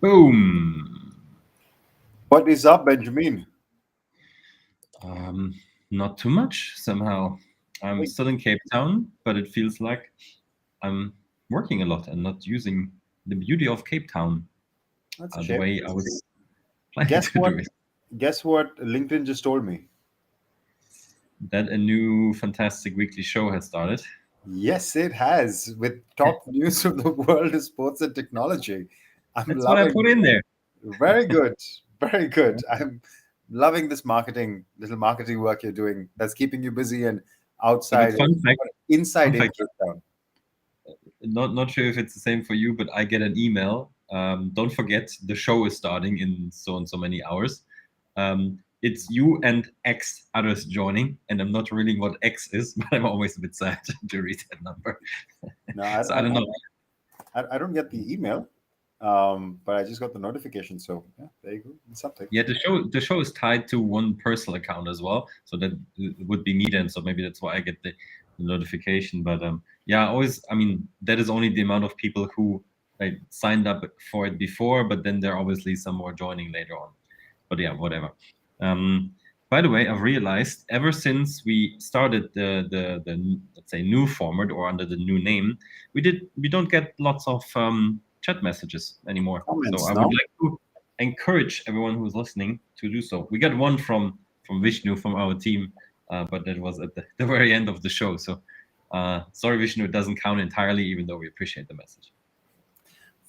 Boom. What is up, Benjamin? Um, Not too much somehow. I'm Hey, still in Cape Town, but it feels like I'm working a lot and not using the beauty of Cape Town that's a the shame. way I was planning Guess to what? do it. Guess what? LinkedIn just told me. That a new fantastic weekly show has started. Yes, it has. With top news from the world of sports and technology. I'm That's what I loving put it. in there. Very good. Very good. I'm loving this little marketing work you're doing. That's keeping you busy and But outside fun fact, inside fun in fact, Cape Town. not sure if it's the same for you, but I get an email. Don't forget the show is starting in so and so many hours. It's you and X others joining, and I'm not reading what X is, but I'm always a bit sad to read that number. No, So I don't know. I don't get the email, but I just got the notification. So yeah, there you go. It's something. Yeah, the show is tied to one personal account as well, so that would be me then. So maybe that's why I get the notification. But yeah, always. I mean, that is only the amount of people who like signed up for it before, but then there are obviously some more joining later on. But yeah, whatever. Um, by the way, I've realized ever since we started the let's say new format or under the new name, we don't get lots of chat messages anymore. So Comments, I would no? like to encourage everyone who's listening to do so. We got one from Vishnu from our team, but that was at the very end of the show. So sorry, Vishnu, it doesn't count entirely, even though we appreciate the message.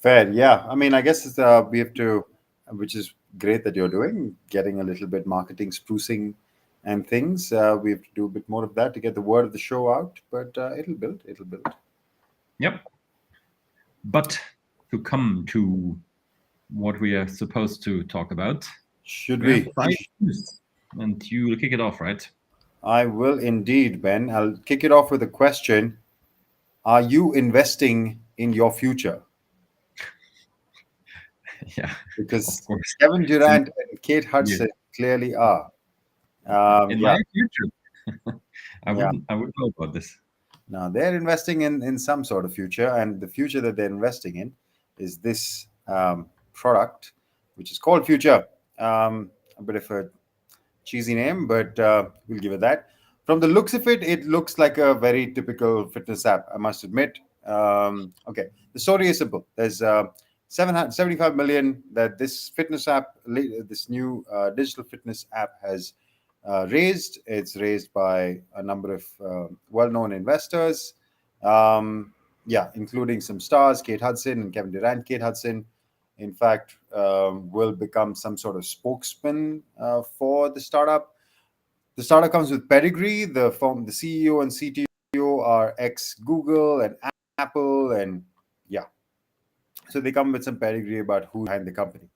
Fair, yeah. I mean, I guess we have to, which is great that you're doing, getting a little bit marketing sprucing and things. We have to do a bit more of that to get the word of the show out, but it'll build, it'll build. Yep. But to come to what we are supposed to talk about, Should we have we? five news, and you will kick it off, right? I will indeed, Ben. I'll kick it off with a question. Are you investing in your future? Yeah, of Because course. Kevin Since Durant and Kate yeah, Hudson clearly are. in Yeah, my future, I yeah. would know about this. Now they're investing in some sort of future, and the future that they're investing in is this product, which is called Future. A bit of a cheesy name, but we'll give it that. From the looks of it, it looks like a very typical fitness app, I must admit. Okay, the story is simple. There's 775 million that this fitness app, this new digital fitness app has raised. It's raised by a number of well-known investors. Yeah, including some stars, Kate Hudson and Kevin Durant. Kate Hudson, in fact, will become some sort of spokesman for the startup. The startup comes with pedigree. The CEO and CTO are ex Google and Apple, and yeah, so they come with some pedigree about who's behind the company.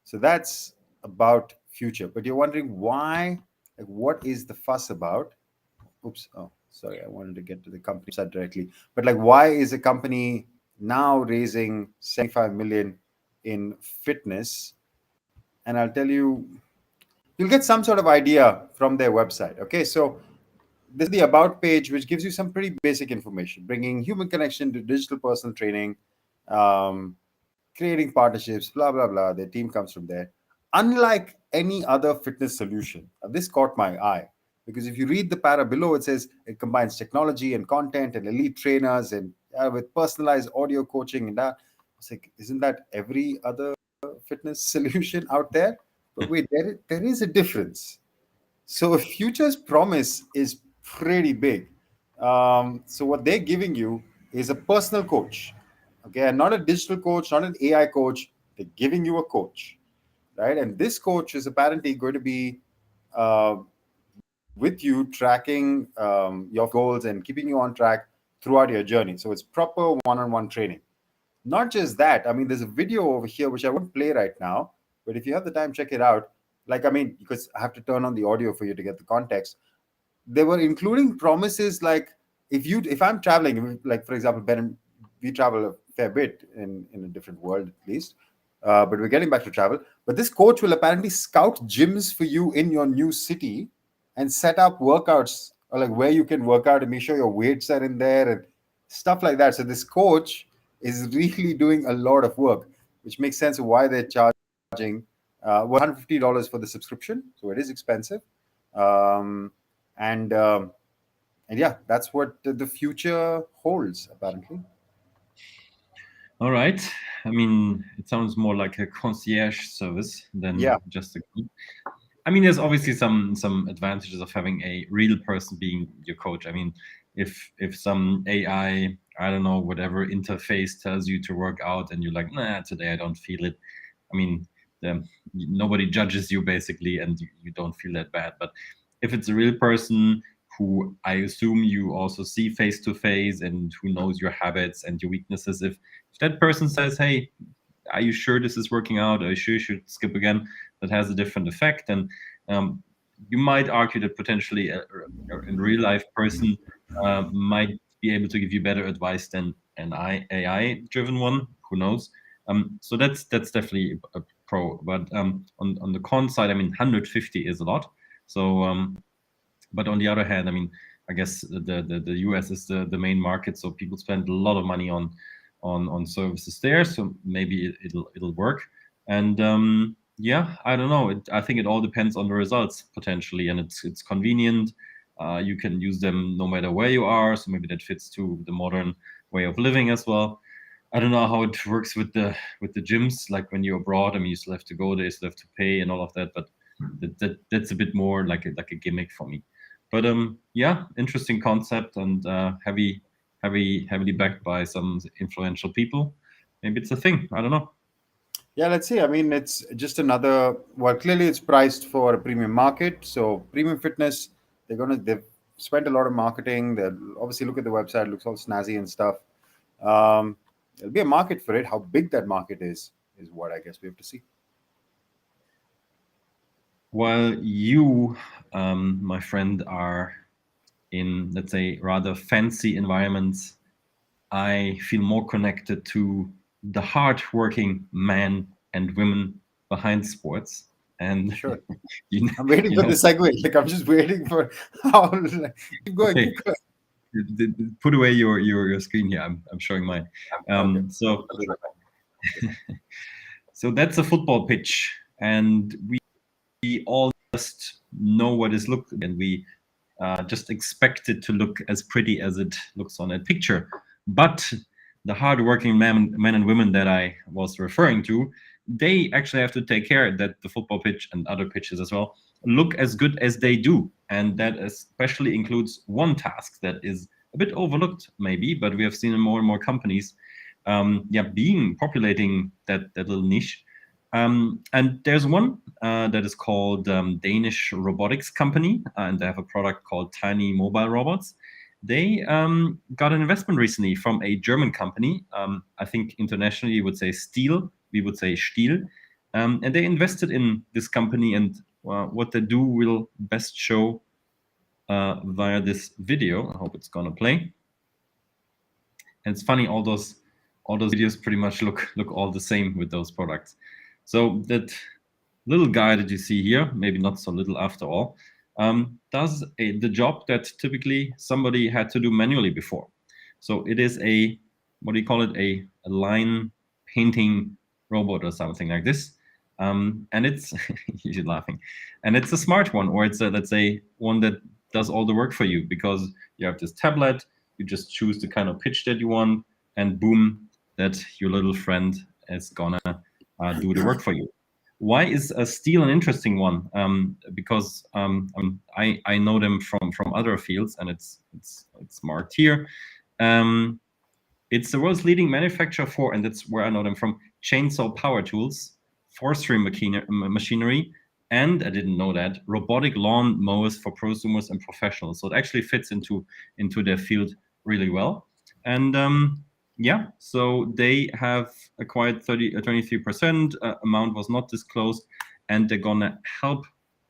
So that's about future. But you're wondering why? Like, what is the fuss about? Oops. Oh, sorry. I wanted to get to the company side directly. But like, why is a company now raising 75 million in fitness? And I'll tell you, you'll get some sort of idea from their website. Okay, so this is the about page, which gives you some pretty basic information, bringing human connection to digital personal training, um, creating partnerships, blah blah blah. Their team comes from there. Unlike any other fitness solution, this caught my eye because if you read the para below, it says it combines technology and content and elite trainers and with personalized audio coaching and that. It's like, isn't that every other fitness solution out there? But wait, there is a difference. So Future's promise is pretty big. So what they're giving you is a personal coach, okay, and not a digital coach, not an AI coach. They're giving you a coach, right? And this coach is apparently going to be uh, with you, tracking your goals and keeping you on track throughout your journey. So it's proper one-on-one training. Not just that, I mean, there's a video over here which I won't play right now, but if you have the time, check it out. Like, I mean, because I have to turn on the audio for you to get the context. They were including promises like if I'm traveling, like for example, Ben, we travel a fair bit in a different world at least, but we're getting back to travel. But this coach will apparently scout gyms for you in your new city and set up workouts or like where you can work out and make sure your weights are in there and stuff like that. So this coach is really doing a lot of work, which makes sense of why they're charging $150 for the subscription. So it is expensive, um, and yeah, that's what the future holds apparently. All right. I mean, it sounds more like a concierge service than Yeah, just a. I mean, there's obviously some advantages of having a real person being your coach. I mean, if some I don't know, whatever interface tells you to work out and you're like, nah, today I don't feel it. I mean, nobody judges you basically, and you don't feel that bad. But if it's a real person who I assume you also see face to face and who knows your habits and your weaknesses, if that person says, hey, are you sure this is working out? Are you sure you should skip again? That has a different effect. And um, you might argue that potentially a real life person might be able to give you better advice than an AI driven one. Who knows? So that's definitely a pro. But on the con side, I mean, 150 is a lot. So, but on the other hand, I mean, I guess the US is the main market, so people spend a lot of money on services there. So maybe it'll work. And yeah, I don't know. I think it all depends on the results potentially, and it's convenient. You can use them no matter where you are, so maybe that fits to the modern way of living as well. I don't know how it works with the gyms. Like when you're abroad, I mean, you still have to go there, you still have to pay and all of that. But that's a bit more like a gimmick for me. But yeah, interesting concept and heavily backed by some influential people. Maybe it's a thing. I don't know. yeah. Let's see. I mean, it's just another. Well, clearly it's priced for a premium market. So premium fitness, they've spent a lot of marketing. They'll obviously look at the website. It looks all snazzy and stuff. Um, there'll be a market for it. How big that market is what I guess we have to see. While you, my friend, are in, let's say, rather fancy environments, I feel more connected to the hard-working men and women behind sports. And Sure. you, I'm waiting you for know, the segue. Like I'm just waiting for how. Keep going. okay, Keep going. put away your screen here. I'm showing mine. Okay. So so that's a football pitch, and we all just know what is look, and we just expect it to look as pretty as it looks on that picture. But the hardworking men and women that I was referring to, they actually have to take care that the football pitch and other pitches as well look as good as they do. And that especially includes one task that is a bit overlooked, maybe, but we have seen in more and more companies, being populating that little niche. And there's one that is called Danish robotics company, and they have a product called Tiny Mobile Robots. They got an investment recently from a German company. I think internationally you would say Steel, we would say Stiel. And they invested in this company, and what they do will best show via this video. I hope it's gonna play. And it's funny, all those videos pretty much look all the same with those products. So that little guy that you see here, maybe not so little after all, does the job that typically somebody had to do manually before. So it is a, what do you call it, a line painting robot or something like this. And it's, you're laughing, and it's a smart one, or it's a, let's say, one that does all the work for you, because you have this tablet, you just choose the kind of pitch that you want, and boom, that your little friend is gonna do the work for you. Why is steel an interesting one? Because I know them from other fields, and it's marked here. It's the world's leading manufacturer for, and that's where I know them from, chainsaw power tools, forestry machinery, and I didn't know that, robotic lawn mowers for prosumers and professionals. So it actually fits into their field really well. And yeah, so they have acquired 23%. Amount was not disclosed, and they're gonna help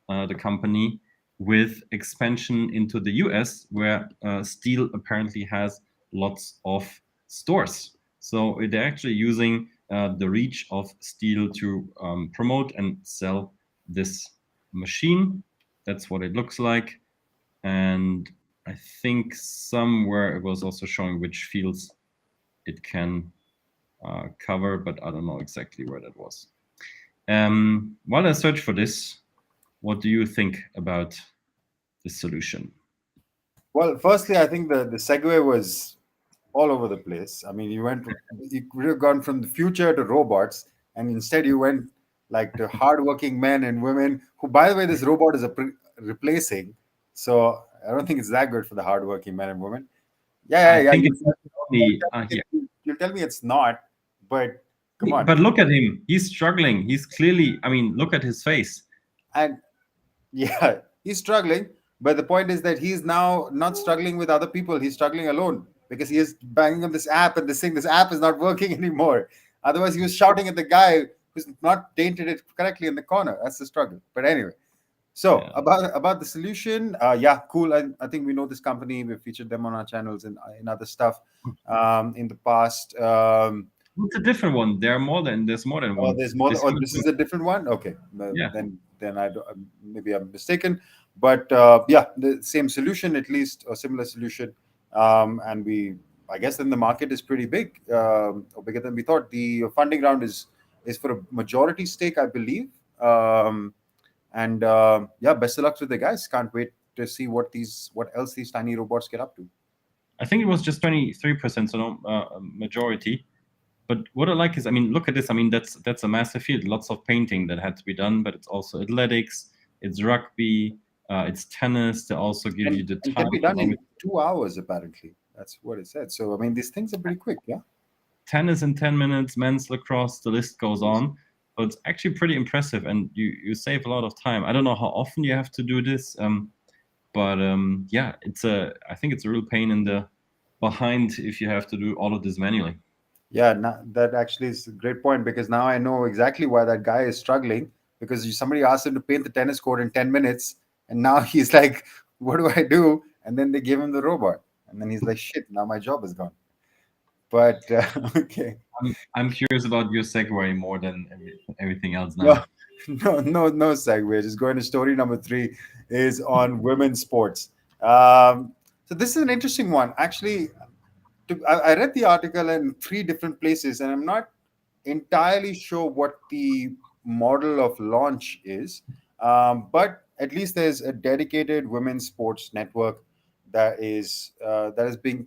the company with expansion into the US, where Steel apparently has lots of stores. So they're actually using the reach of Steel to promote and sell this machine. That's what it looks like. And I think somewhere it was also showing which fields it can cover, but I don't know exactly where that was. While I search for this, what do you think about this solution? Well, firstly, I think the segue was all over the place. I mean, you could have gone from the future to robots, and instead you went like to hardworking men and women. Who, by the way, this robot is replacing. So I don't think it's that good for the hardworking men and women. I Yeah. think it's only here. You'll tell me it's not, but come on. But look at him. He's struggling. He's clearly, I mean, look at his face. And yeah, he's struggling. But the point is that he's now not struggling with other people. He's struggling alone because he is banging on this app and this app is not working anymore. Otherwise, he was shouting at the guy who's not tainted it correctly in the corner. That's the struggle. But anyway, so Yeah. about the solution, yeah, cool. I think we know this company. We've featured them on our channels and in other stuff in the past. It's a different one. There's more than one. There's more. This is a different one. Okay, Yeah. Then I don't, maybe I'm mistaken. But yeah, the same solution, at least a similar solution. And I guess then the market is pretty big, or bigger than we thought. The funding round is for a majority stake, I believe. And yeah, best of luck with the guys. Can't wait to see what else these tiny robots get up to. I think it was just 23%, so no majority. But what I like is, I mean, look at this. I mean, that's a massive field. Lots of painting that had to be done, but it's also athletics, it's rugby, it's tennis. They also give you the time. It can be done in 2 hours, apparently. That's what it said. So I mean, these things are pretty quick, yeah. Tennis in 10 minutes, men's lacrosse, the list goes on. So it's actually pretty impressive, and you save a lot of time. I don't know how often you have to do this, but yeah, I think it's a real pain in the behind if you have to do all of this manually. Yeah, that actually is a great point, because now I know exactly why that guy is struggling, because somebody asked him to paint the tennis court in 10 minutes and now he's like, what do I do? And then they gave him the robot and then he's like, shit, now my job is gone. But okay. I'm curious about your segue more than everything else now. No segue. Just going to story number 3 is on women's sports. So this is an interesting one. Actually, I read the article in 3 different places, and I'm not entirely sure what the model of launch is. But at least there's a dedicated women's sports network that is going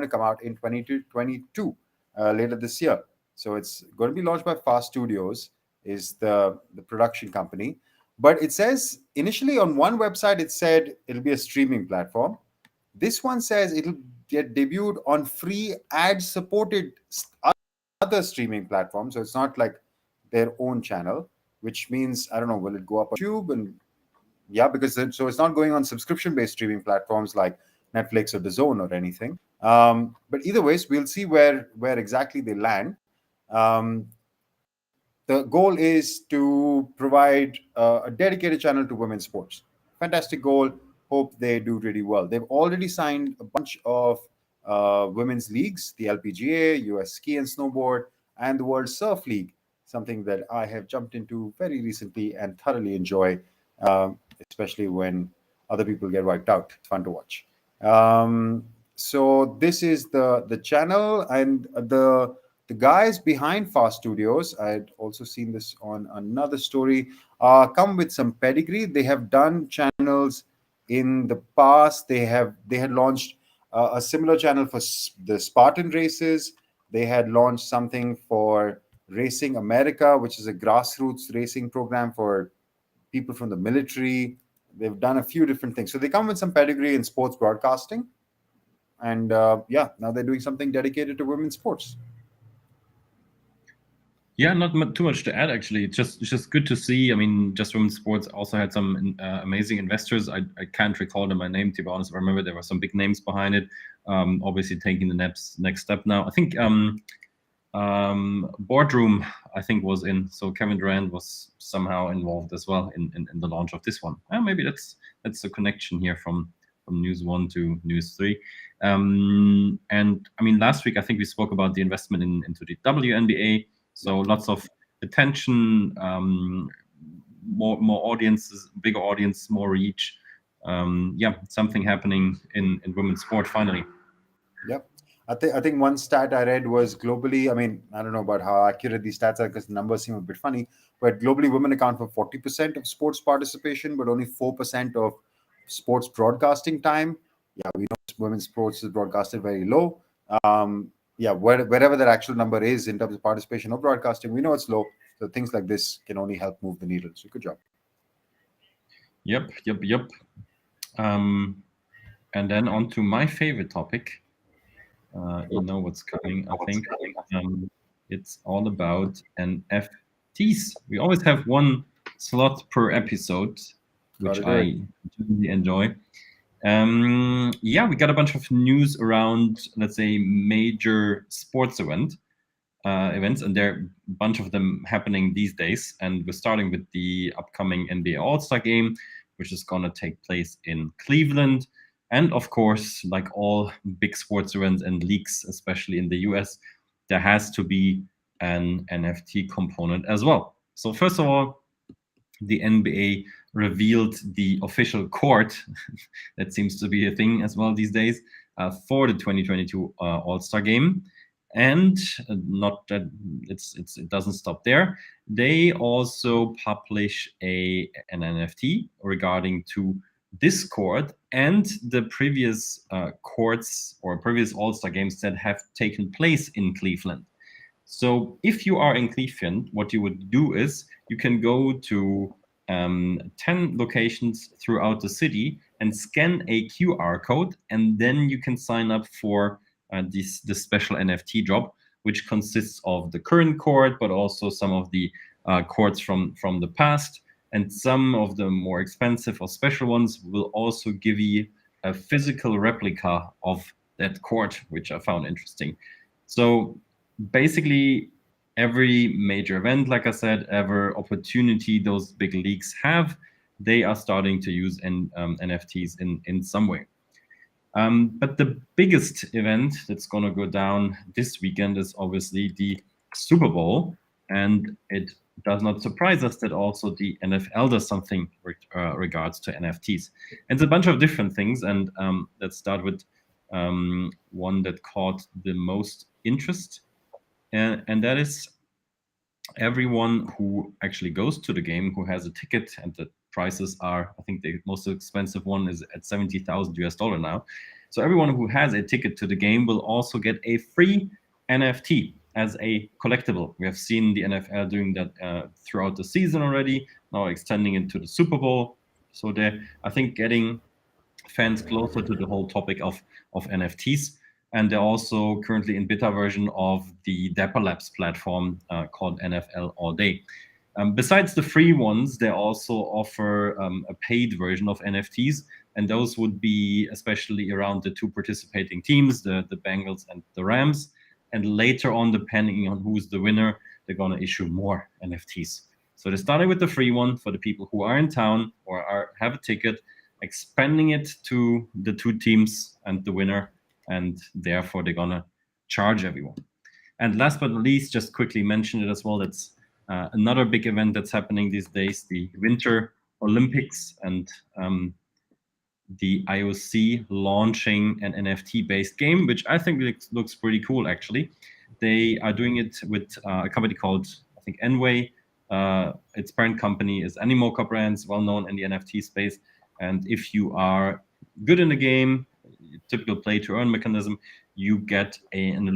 to come out in 2022 later this year. So it's going to be launched by Fast Studios, is the production company. But it says initially on one website it said it'll be a streaming platform. This one says it'll get debuted on free ad-supported other streaming platforms. So it's not like their own channel, which means, I don't know, will it go up on YouTube? And yeah, because so it's not going on subscription-based streaming platforms like Netflix or DAZN or anything. But either ways, we'll see where exactly they land. The goal is to provide a dedicated channel to women's sports. Fantastic goal. Hope they do really well. They've already signed a bunch of women's leagues, the LPGA, US Ski and Snowboard, and the World Surf League, something that I have jumped into very recently and thoroughly enjoy, especially when other people get wiped out. It's fun to watch. So this is the channel, and the guys behind Fast Studios, I'd also seen this on another story, come with some pedigree. They have done channels in the past. They had launched a similar channel for the Spartan races. They had launched something for Racing America, which is a grassroots racing program for people from the military. They've done a few different things. So they come with some pedigree in sports broadcasting. And yeah, now they're doing something dedicated to women's sports. Yeah, not too much to add, actually. It's just good to see. I mean, just women's sports also had some amazing investors. I can't recall them by name, to be honest. I remember there were some big names behind it. Obviously taking the next step now. I think Boardroom, I think, was in. So Kevin Durant was somehow involved as well in the launch of this one. Maybe that's a connection here from News 1 to News 3. And I mean, last week I think we spoke about the investment into the WNBA. So lots of attention, more audiences, bigger audience, more reach. Yeah, something happening in women's sport finally. Yep. I think one stat I read was globally. I mean, I don't know about how accurate these stats are because the numbers seem a bit funny. But globally, women account for 40% of sports participation, but only 4% of sports broadcasting time. Yeah, we know women's sports is broadcasted very low. Yeah, wherever that actual number is in terms of participation or broadcasting, we know it's low. So things like this can only help move the needle. So good job. Yep. And then on to my favorite topic. You know what's coming, I think. It's all about NFTs. We always have one slot per episode, which I really enjoy. Yeah, we got a bunch of news around, let's say, major sports events, and there are a bunch of them happening these days. And we're starting with the upcoming NBA All-Star Game, which is going to take place in Cleveland. And of course, like all big sports events and leagues, especially in the US, there has to be an NFT component as well. So first of all, the NBA revealed the official court that seems to be a thing as well these days for the 2022 All-Star Game. And not that it doesn't stop there. They also publish an NFT regarding to this court and the previous courts or previous All-Star games that have taken place in Cleveland. So if you are in Cleveland, what you would do is you can go to 10 locations throughout the city and scan a QR code, and then you can sign up for this special NFT drop, which consists of the current court, but also some of the courts from the past. And some of the more expensive or special ones will also give you a physical replica of that court, which I found interesting. So basically, every major event, like I said, every opportunity those big leagues have, they are starting to use NFTs in some way. But the biggest event that's going to go down this weekend is obviously the Super Bowl. And it does not surprise us that also the NFL does something regards to NFTs. And it's a bunch of different things. And let's start with one that caught the most interest. And that is everyone who actually goes to the game, who has a ticket, and the prices are, I think the most expensive one is at $70,000 now. So everyone who has a ticket to the game will also get a free NFT as a collectible. We have seen the NFL doing that throughout the season already, now extending into the Super Bowl. So they're, I think, getting fans closer to the whole topic of NFTs. And they're also currently in beta version of the Dapper Labs platform called NFL All Day. Besides the free ones, they also offer a paid version of NFTs, and those would be especially around the two participating teams, the Bengals and the Rams. And later on, depending on who's the winner, they're going to issue more NFTs. So they started with the free one for the people who are in town or have a ticket, expanding it to the two teams and the winner, and therefore they're going to charge everyone. And last but not least, just quickly mention it as well, that's another big event that's happening these days, the Winter Olympics, and the IOC launching an NFT-based game, which I think looks pretty cool, actually. They are doing it with a company called, I think, Enway. Its parent company is Animoca Brands, well known in the NFT space. And if you are good in the game, typical play-to-earn mechanism, you get an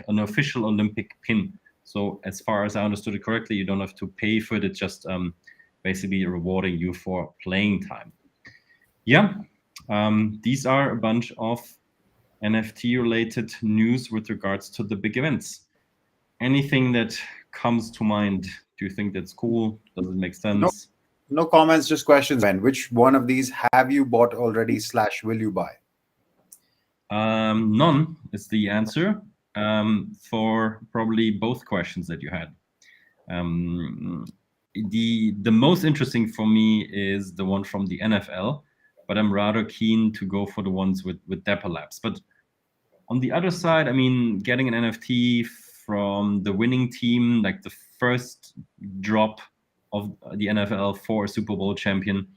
official Olympic pin. So as far as I understood it correctly, you don't have to pay for it. It's just basically rewarding you for playing time. Yeah, these are a bunch of NFT-related news with regards to the big events. Anything that comes to mind? Do you think that's cool? Does it make sense? No comments, just questions. And which one of these have you bought already / will you buy? None is the answer for probably both questions that you had. The most interesting for me is the one from the NFL, but I'm rather keen to go for the ones with Dapper Labs. But on the other side, I mean, getting an NFT from the winning team, like the first drop of the NFL for a Super Bowl champion,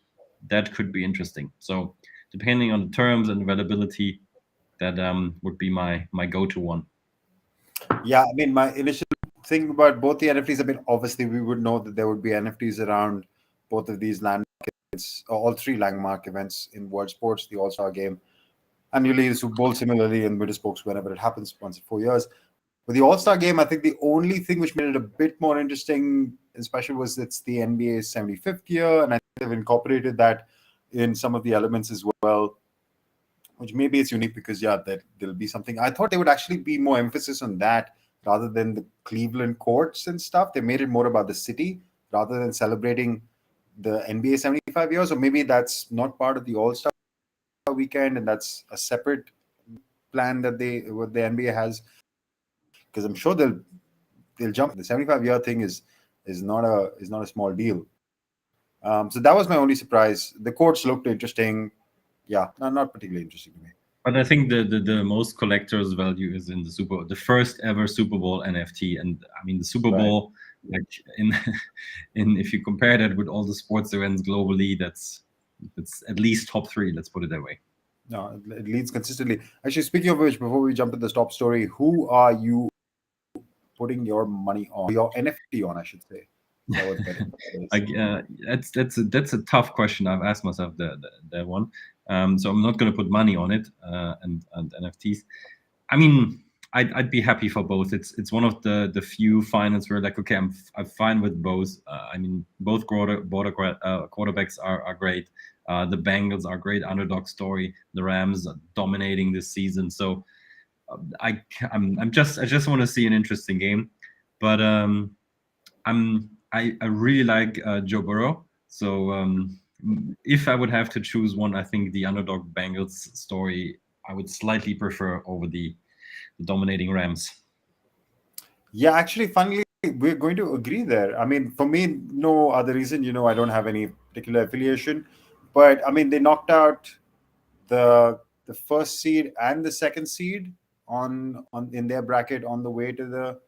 that could be interesting. So depending on the terms and availability, that would be my go-to one. Yeah, I mean, my initial thing about both the NFTs, I mean, obviously we would know that there would be NFTs around both of these landmarks, all three landmark events in world sports, the All-Star Game, annually, the Super Bowl, similarly in winter sports, whenever it happens once in 4 years. With the All-Star Game, I think the only thing which made it a bit more interesting and special was it's the NBA's 75th year, and I think they've incorporated that in some of the elements as well, which maybe it's unique because, yeah, there'll be something. I thought there would actually be more emphasis on that rather than the Cleveland courts and stuff. They made it more about the city rather than celebrating the NBA 75 years, or maybe that's not part of the All-Star weekend and that's a separate plan that what the NBA has, because I'm sure they'll jump. The 75-year thing is not a small deal. So that was my only surprise. The courts looked interesting. Yeah, not particularly interesting to me. But I think the most collector's value is in the first ever Super Bowl NFT, and I mean the Super Bowl, like in if you compare that with all the sports events globally, that's at least top 3. Let's put it that way. No, it leads consistently. Actually, speaking of which, before we jump to the top story, who are you putting your money on, your NFT on, I should say? That's a tough question. I've asked myself that one. So I'm not going to put money on it and NFTs. I mean, I'd be happy for both. It's one of the few finals where like, okay, I'm fine with both. I mean, both quarterbacks are great. The Bengals are great underdog story. The Rams are dominating this season. So I just want to see an interesting game. But I really like Joe Burrow. So if I would have to choose one, I think the underdog Bengals story I would slightly prefer over the dominating Rams. Yeah, actually, funnily, we're going to agree there. I mean, for me, no other reason. I don't have any particular affiliation, but I mean, they knocked out the first seed and the second seed on in their bracket on the way to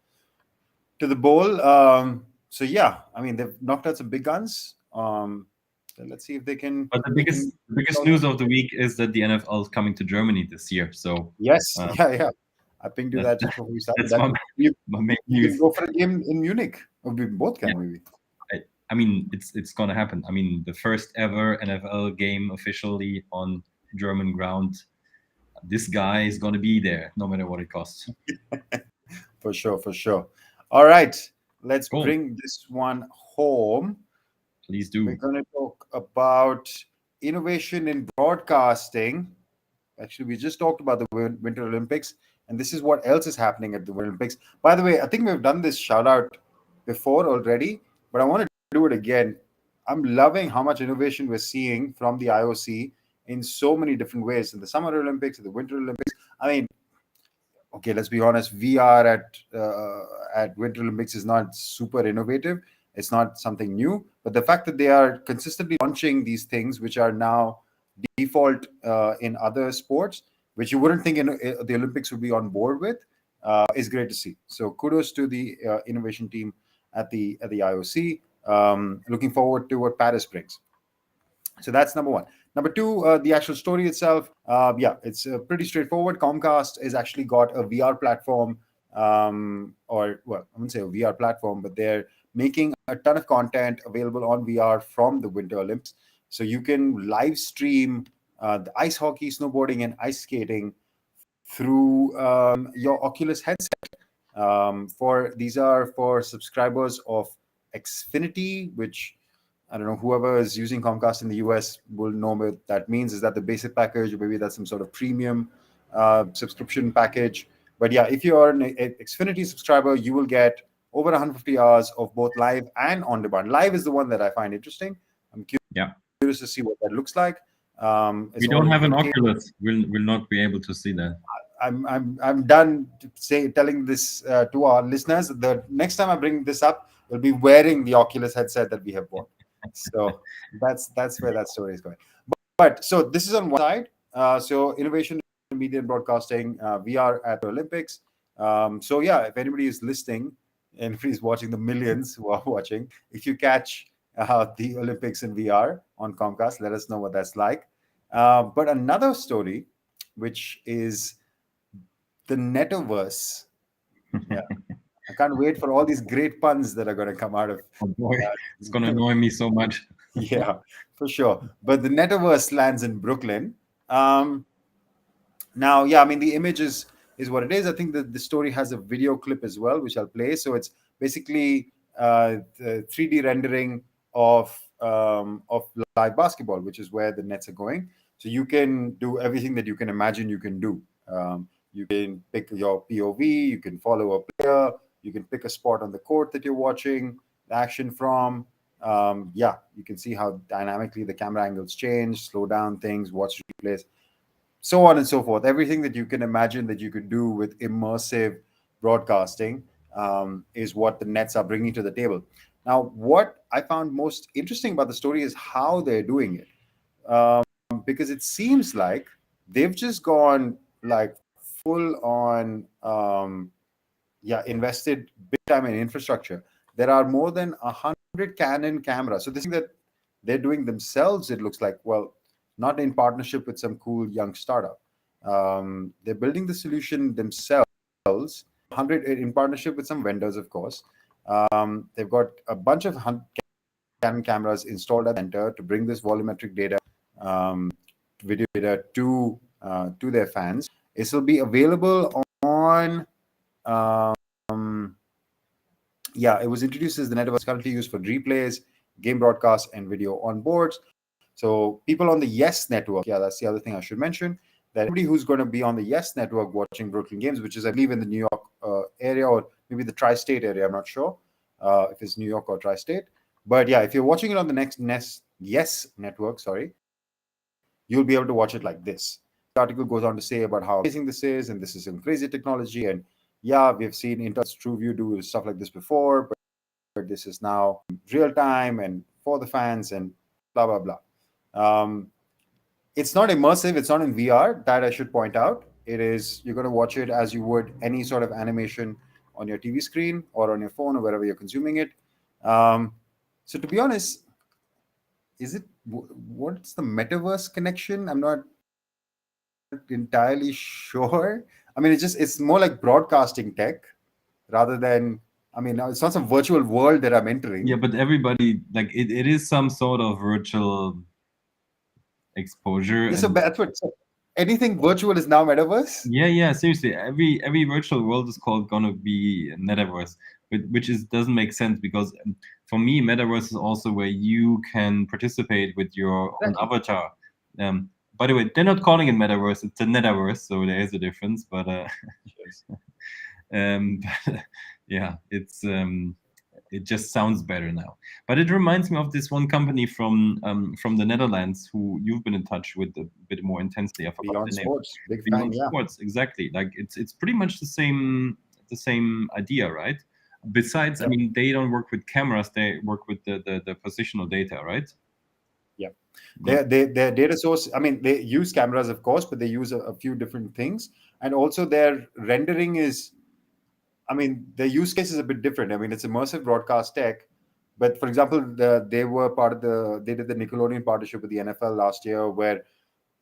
the bowl. So yeah, I mean, they've knocked out some big guns. Let's see if they can. But the biggest news of the week is that the NFL is coming to Germany this year. So yes, yeah. I pinged you that just before we started. That's my main news. You can go for a game in Munich. Or we both can, maybe. I mean, it's going to happen. I mean, the first ever NFL game officially on German ground. This guy is going to be there, no matter what it costs. For sure. All right, let's bring this one home. Please do. We're going to talk about innovation in broadcasting. Actually, we just talked about the Winter Olympics, and this is what else is happening at the Winter Olympics. By the way, I think we've done this shout out before already, but I want to do it again. I'm loving how much innovation we're seeing from the IOC in so many different ways, in the Summer Olympics, in the Winter Olympics. I mean, okay, let's be honest, VR at Winter Olympics is not super innovative. It's not something new, but the fact that they are consistently launching these things, which are now default in other sports, which you wouldn't think the Olympics would be on board with, is great to see. So kudos to the innovation team at the IOC. Looking forward to what Paris brings. So that's number one. Number two, the actual story itself. It's pretty straightforward. Comcast has actually got a VR platform, I wouldn't say a VR platform, but they're making a ton of content available on VR from the Winter Olympics. So you can live stream the ice hockey, snowboarding, and ice skating through your Oculus headset. These are for subscribers of Xfinity, which I don't know, whoever is using Comcast in the US will know what that means. Is that the basic package, or maybe that's some sort of premium subscription package? But yeah, if you are an Xfinity subscriber, you will get over 150 hours of both live and on demand. Live is the one that I find interesting. I'm curious to see what that looks like. We don't have an Oculus. We'll not be able to see that. I'm done telling this to our listeners. The next time I bring this up, we'll be wearing the Oculus headset that we have bought. So that's where that story is going. But so this is on one side. So innovation in media and broadcasting, VR at the Olympics. So yeah, if anybody is listening, anybody's watching, the millions who are watching, if you catch the Olympics in VR on Comcast, let us know what that's like. But another story, which is the Netaverse. Yeah, I can't wait for all these great puns that are going to come out of. Oh boy, it's gonna annoy me so much. Yeah, for sure. But the Netaverse lands in Brooklyn. Um, Now, yeah, I mean the image is what it is. I think that the story has a video clip as well, which I'll play. So it's basically the 3D rendering of live basketball, which is where the Nets are going. So you can do everything that you can imagine you can do. You can pick your POV, you can follow a player, you can pick a spot on the court that you're watching the action from. Yeah, you can see how dynamically the camera angles change, slow down things, watch replays, so on and so forth. Everything that you can imagine that you could do with immersive broadcasting is what the Nets are bringing to the table. Now, what I found most interesting about the story is how they're doing it, because it seems like they've just gone like full on, yeah, invested big time in infrastructure. There are more than 100 Canon cameras. So this thing that they're doing themselves, it looks like, well, not in partnership with some cool young startup. They're building the solution themselves, 100 in partnership with some vendors, of course. They've got a bunch of Canon cameras installed at the center to bring this volumetric data, video data to their fans. This will be available on. Yeah, it was introduced as the Netaverse, currently used for replays, game broadcasts, and video on boards. So people on the Yes network, yeah, that's the other thing I should mention, that everybody who's going to be on the Yes network watching Brooklyn games, which is, I believe, in the New York area, or maybe the tri-state area, I'm not sure if it's New York or tri-state. But yeah, if you're watching it on the next Yes network, you'll be able to watch it like this. The article goes on to say about how amazing this is, and this is some crazy technology. And yeah, we've seen Intel's TrueView do stuff like this before, but this is now real time and for the fans and blah blah blah. It's not immersive. It's not in VR. That I should point out. It is, you're going to watch it as you would any sort of animation on your TV screen or on your phone or wherever you're consuming it. So to be honest, is it, what's the metaverse connection? I'm not entirely sure. I mean, it's more like broadcasting tech rather than, I mean, it's not some virtual world that I'm entering. Yeah, but everybody, like, it is some sort of virtual exposure. Yeah, so And that's what, so anything virtual is now metaverse. yeah, seriously, every virtual world is called gonna be Netaverse, which is doesn't make sense, because for me, Metaverse is also where you can participate with your own avatar. By the way, they're not calling it Metaverse; it's a Netaverse, so there is a difference. But yeah, it just sounds better now. But it reminds me of this one company from the Netherlands who you've been in touch with a bit more intensely. I forgot Beyond the name. Sports, big fan, Beyond yeah. Sports, exactly. Like it's pretty much the same idea, right? Besides, I mean, they don't work with cameras; they work with the positional data, right? Yeah. Their data source, I mean, they use cameras, of course, but they use a few different things. And also their rendering is, I mean, their use case is a bit different. I mean, it's immersive broadcast tech. But for example, they were they did the Nickelodeon partnership with the NFL last year, where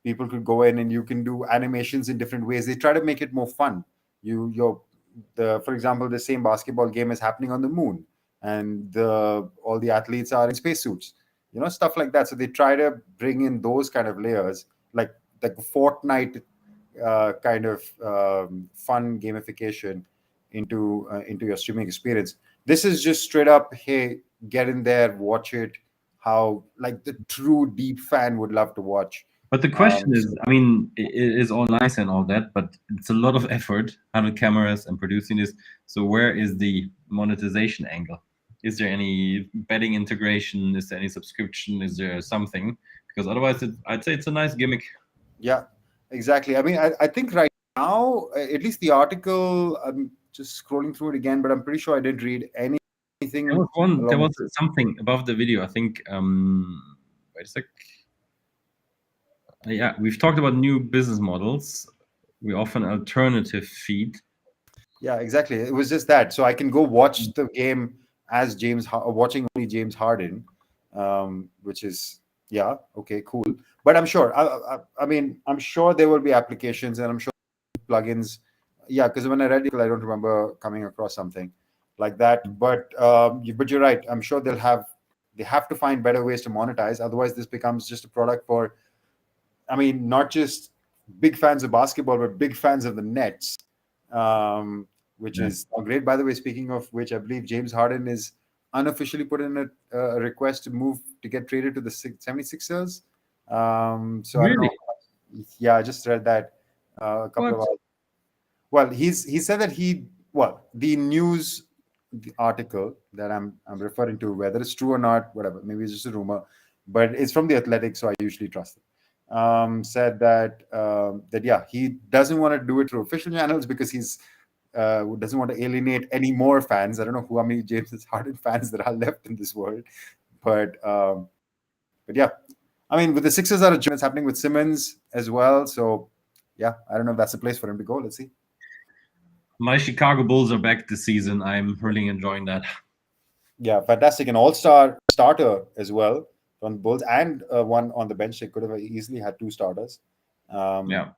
people could go in and you can do animations in different ways. They try to make it more fun. For example, the same basketball game is happening on the moon, and all the athletes are in spacesuits, stuff like that. So they try to bring in those kind of layers, like the Fortnite kind of fun gamification into your streaming experience. This is just straight up, hey, get in there, watch it. How, like, the true deep fan would love to watch. But the question is, So I mean, it is all nice and all that, but it's a lot of effort, 100 cameras and producing this. So where is the monetization angle? Is there any betting integration? Is there any subscription? Is there something? Because otherwise, I'd say it's a nice gimmick. yeah, exactly. I mean, I think right now, at least the article, I'm just scrolling through it again, but I'm pretty sure I didn't read anything. There was along something above the video. I think. Wait a sec. Yeah, we've talked about new business models. We offer an alternative feed. Yeah, exactly. It was just that. So I can go watch the game as watching only James Harden, which is, yeah, okay, cool. But I'm sure, I mean, I'm sure there will be applications, and I'm sure plugins. yeah, because when I read it, I don't remember coming across something like that. But you're right. I'm sure they have to find better ways to monetize. Otherwise, this becomes just a product for, I mean, not just big fans of basketball, but big fans of the Nets, which Yeah. is great. By the way, speaking of which, I believe James Harden is unofficially put in a request to get traded to the 76ers. So I don't know. Really? Yeah, I just read that a couple of What? hours. Well, he said that the news, the article that I'm referring to, whether it's true or not, whatever, maybe it's just a rumor, but it's from the Athletic, so I usually trust it. Said that yeah, he doesn't want to do it through official channels because he's doesn't want to alienate any more fans. I don't know how many James Harden fans there are left in this world, but yeah, I mean, with the Sixers out of June, it's happening with Simmons as well. So yeah, I don't know if that's the place for him to go. Let's see. My Chicago Bulls are back this season. I'm really enjoying that. Yeah, fantastic. An all-star starter as well on the Bulls, and one on the bench. They could have easily had two starters. Yeah.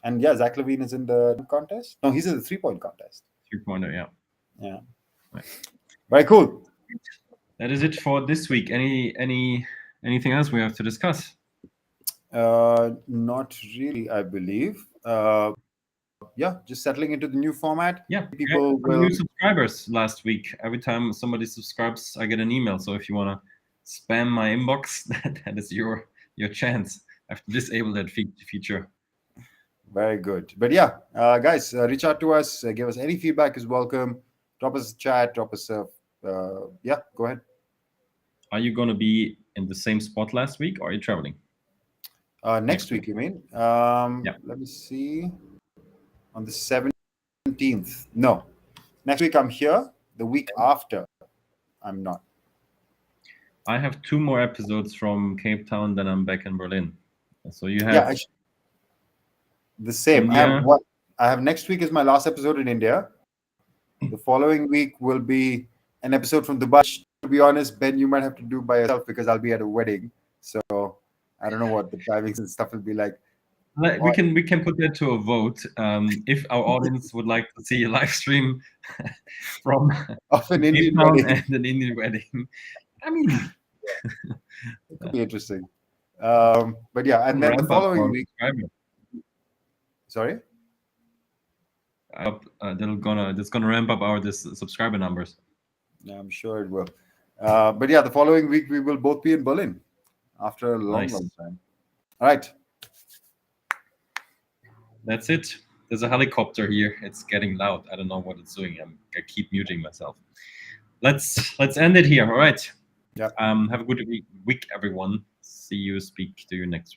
And yeah, Zach LaVine is in the contest. No, he's in the three-point contest. 3-pointer, yeah. Yeah. Right. Very cool. That is it for this week. Anything else we have to discuss? Not really, I believe. Yeah, just settling into the new format. Yeah, people will. New subscribers last week. Every time somebody subscribes, I get an email. So if you want to spam my inbox, that is your chance. I have to disable that feature. Very good. But yeah, guys, reach out to us. Give us any feedback is welcome. Drop us a chat. Drop us a yeah. Go ahead. Are you going to be in the same spot last week, or are you traveling? Next week, you mean? Yeah. Let me see. On the 17th. No. Next week I'm here. The week after, I'm not. I have 2 more episodes from Cape Town, then I'm back in Berlin. So you have the same. India. I have next week is my last episode in India. The following week will be an episode from Dubai. To be honest, Ben, you might have to do by yourself because I'll be at a wedding. So I don't know what the timings and stuff will be like. We can put that to a vote. If our audience would like to see a live stream from of an Indian Town wedding and an Indian wedding, I mean, it could be interesting. But yeah, and then the following week. Sorry. That's gonna ramp up our subscriber numbers. Yeah, I'm sure it will. But yeah, the following week we will both be in Berlin after a long time. All right. That's it. There's a helicopter here. It's getting loud. I don't know what it's doing. I keep muting myself. Let's end it here. All right. Yeah. Have a good week, everyone. See you. Speak to you next week.